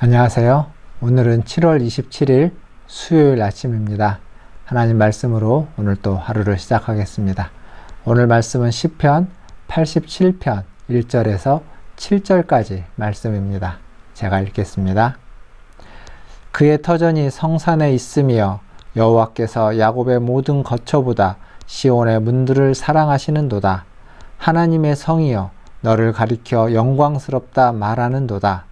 안녕하세요. 오늘은 7월 27일 수요일 아침입니다. 하나님 말씀으로 오늘 또 하루를 시작하겠습니다. 오늘 말씀은 시편 87편 1절에서 7절까지 말씀입니다. 제가 읽겠습니다. 그의 터전이 성산에 있으며 여호와께서 야곱의 모든 거처보다 시온의 문들을 사랑하시는도다. 하나님의 성이여 너를 가리켜 영광스럽다 말하는도다.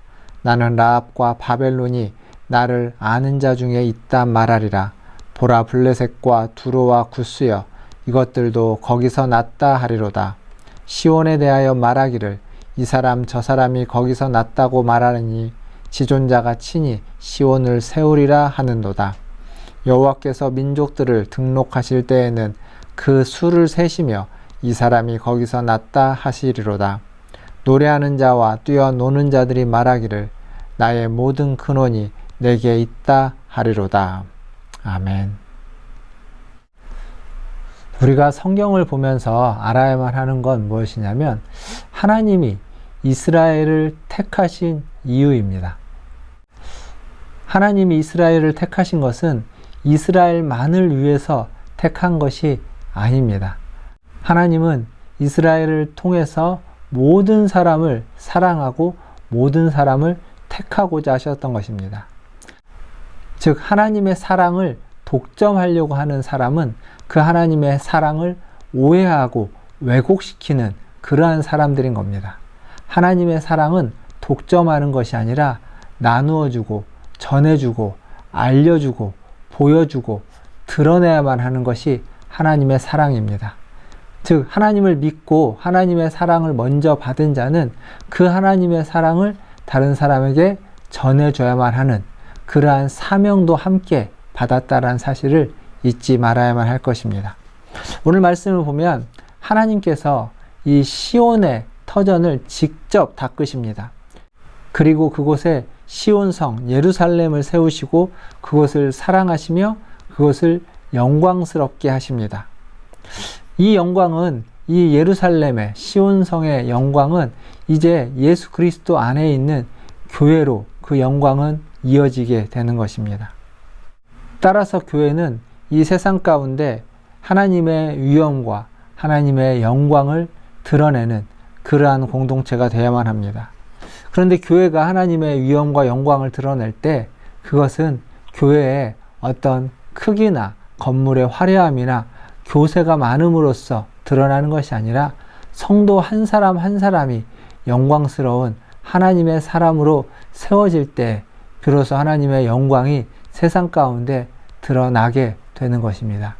나는 라합과 바벨론이 나를 아는 자 중에 있다 말하리라. 보라, 블레셋과 두로와 구스여 이것들도 거기서 났다 하리로다. 시온에 대하여 말하기를 이 사람 저 사람이 거기서 났다고 말하느니 지존자가 친히 시온을 세우리라 하는도다. 여호와께서 민족들을 등록하실 때에는 그 수를 세시며 이 사람이 거기서 났다 하시리로다. 노래하는 자와 뛰어노는 자들이 말하기를 나의 모든 근원이 내게 있다 하리로다. 아멘. 우리가 성경을 보면서 알아야만 하는 건 무엇이냐면 하나님이 이스라엘을 택하신 이유입니다. 하나님이 이스라엘을 택하신 것은 이스라엘만을 위해서 택한 것이 아닙니다. 하나님은 이스라엘을 통해서 모든 사람을 사랑하고 모든 사람을 택하고자 하셨던 것입니다. 즉 하나님의 사랑을 독점하려고 하는 사람은 그 하나님의 사랑을 오해하고 왜곡시키는 그러한 사람들인 겁니다. 하나님의 사랑은 독점하는 것이 아니라 나누어주고 전해주고 알려주고 보여주고 드러내야만 하는 것이 하나님의 사랑입니다. 즉 하나님을 믿고 하나님의 사랑을 먼저 받은 자는 그 하나님의 사랑을 다른 사람에게 전해줘야만 하는 그러한 사명도 함께 받았다라는 사실을 잊지 말아야만 할 것입니다. 오늘 말씀을 보면 하나님께서 이 시온의 터전을 직접 닦으십니다. 그리고 그곳에 시온성 예루살렘을 세우시고 그곳을 사랑하시며 그곳을 영광스럽게 하십니다. 이 영광은 이 예루살렘의 시온성의 영광은 이제 예수 그리스도 안에 있는 교회로 그 영광은 이어지게 되는 것입니다. 따라서 교회는 이 세상 가운데 하나님의 위엄과 하나님의 영광을 드러내는 그러한 공동체가 되어야만 합니다. 그런데 교회가 하나님의 위엄과 영광을 드러낼 때 그것은 교회의 어떤 크기나 건물의 화려함이나 교세가 많음으로써 드러나는 것이 아니라 성도 한 사람 한 사람이 영광스러운 하나님의 사람으로 세워질 때 비로소 하나님의 영광이 세상 가운데 드러나게 되는 것입니다.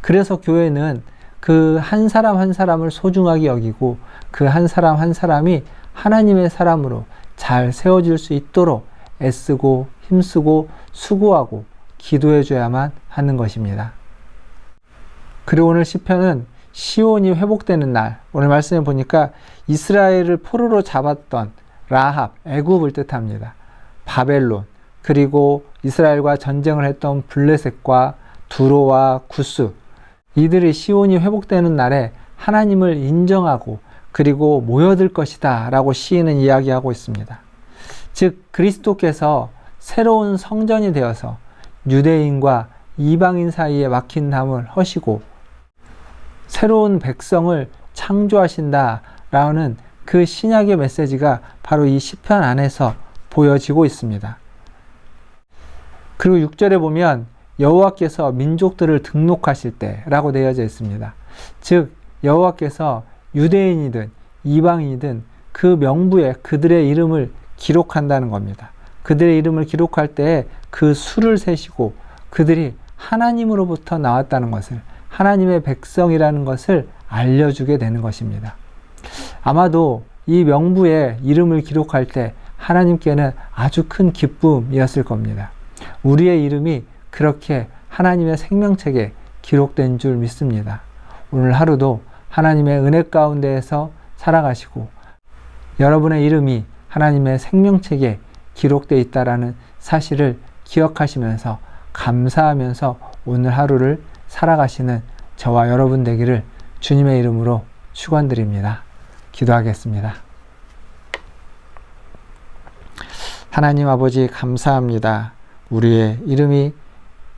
그래서 교회는 그 한 사람 한 사람을 소중하게 여기고 그 한 사람 한 사람이 하나님의 사람으로 잘 세워질 수 있도록 애쓰고 힘쓰고 수고하고 기도해 줘야만 하는 것입니다. 그리고 오늘 시편은 시온이 회복되는 날, 오늘 말씀에 보니까 이스라엘을 포로로 잡았던 라합, 애굽을 뜻합니다. 바벨론, 그리고 이스라엘과 전쟁을 했던 블레셋과 두로와 구스, 이들이 시온이 회복되는 날에 하나님을 인정하고 그리고 모여들 것이다 라고 시인은 이야기하고 있습니다. 즉 그리스도께서 새로운 성전이 되어서 유대인과 이방인 사이에 막힌 담을 허시고 새로운 백성을 창조하신다라는 그 신약의 메시지가 바로 이 시편 안에서 보여지고 있습니다. 그리고 6절에 보면 여호와께서 민족들을 등록하실 때라고 되어져 있습니다. 즉 여호와께서 유대인이든 이방인이든 그 명부에 그들의 이름을 기록한다는 겁니다. 그들의 이름을 기록할 때에 그 수를 세시고 그들이 하나님으로부터 나왔다는 것을, 하나님의 백성이라는 것을 알려주게 되는 것입니다. 아마도 이 명부에 이름을 기록할 때 하나님께는 아주 큰 기쁨이었을 겁니다. 우리의 이름이 그렇게 하나님의 생명책에 기록된 줄 믿습니다. 오늘 하루도 하나님의 은혜 가운데에서 살아가시고 여러분의 이름이 하나님의 생명책에 기록되어 있다는 사실을 기억하시면서 감사하면서 오늘 하루를 살아가시는 저와 여러분 되기를 주님의 이름으로 축원드립니다. 기도하겠습니다. 하나님 아버지 감사합니다. 우리의 이름이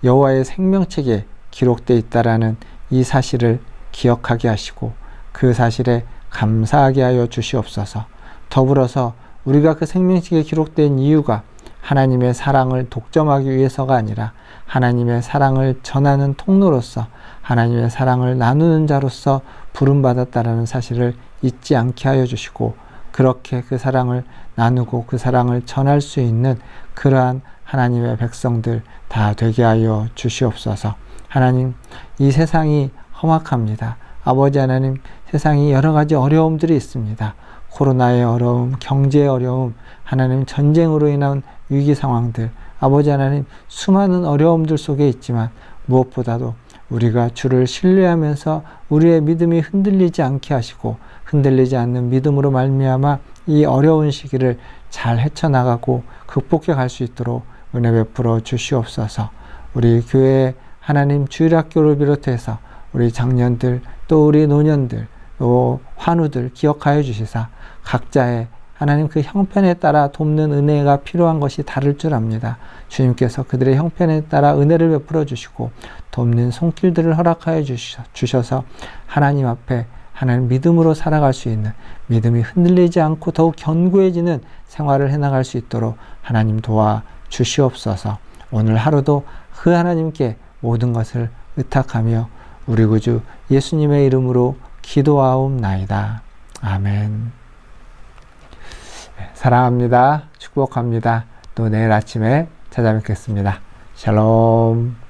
여호와의 생명책에 기록되어 있다라는 이 사실을 기억하게 하시고 그 사실에 감사하게 하여 주시옵소서. 더불어서 우리가 그 생명책에 기록된 이유가 하나님의 사랑을 독점하기 위해서가 아니라 하나님의 사랑을 전하는 통로로서 하나님의 사랑을 나누는 자로서 부름받았다라는 사실을 잊지 않게 하여 주시고 그렇게 그 사랑을 나누고 그 사랑을 전할 수 있는 그러한 하나님의 백성들 다 되게 하여 주시옵소서. 하나님, 이 세상이 험악합니다. 아버지 하나님, 세상이 여러 가지 어려움들이 있습니다. 코로나의 어려움, 경제의 어려움, 하나님 전쟁으로 인한 위기 상황들, 아버지 하나님 수많은 어려움들 속에 있지만 무엇보다도 우리가 주를 신뢰하면서 우리의 믿음이 흔들리지 않게 하시고 흔들리지 않는 믿음으로 말미암아 이 어려운 시기를 잘 헤쳐나가고 극복해 갈 수 있도록 은혜 베풀어 주시옵소서. 우리 교회 하나님 주일학교를 비롯해서 우리 장년들 또 우리 노년들 또 환우들 기억하여 주시사 각자의 하나님 그 형편에 따라 돕는 은혜가 필요한 것이 다를 줄 압니다. 주님께서 그들의 형편에 따라 은혜를 베풀어 주시고 돕는 손길들을 허락하여 주셔서 하나님 앞에 하나님 믿음으로 살아갈 수 있는 믿음이 흔들리지 않고 더욱 견고해지는 생활을 해나갈 수 있도록 하나님 도와 주시옵소서. 오늘 하루도 그 하나님께 모든 것을 의탁하며 우리 구주 예수님의 이름으로 기도하옵나이다. 아멘. 사랑합니다. 축복합니다. 또 내일 아침에 찾아뵙겠습니다. 샬롬.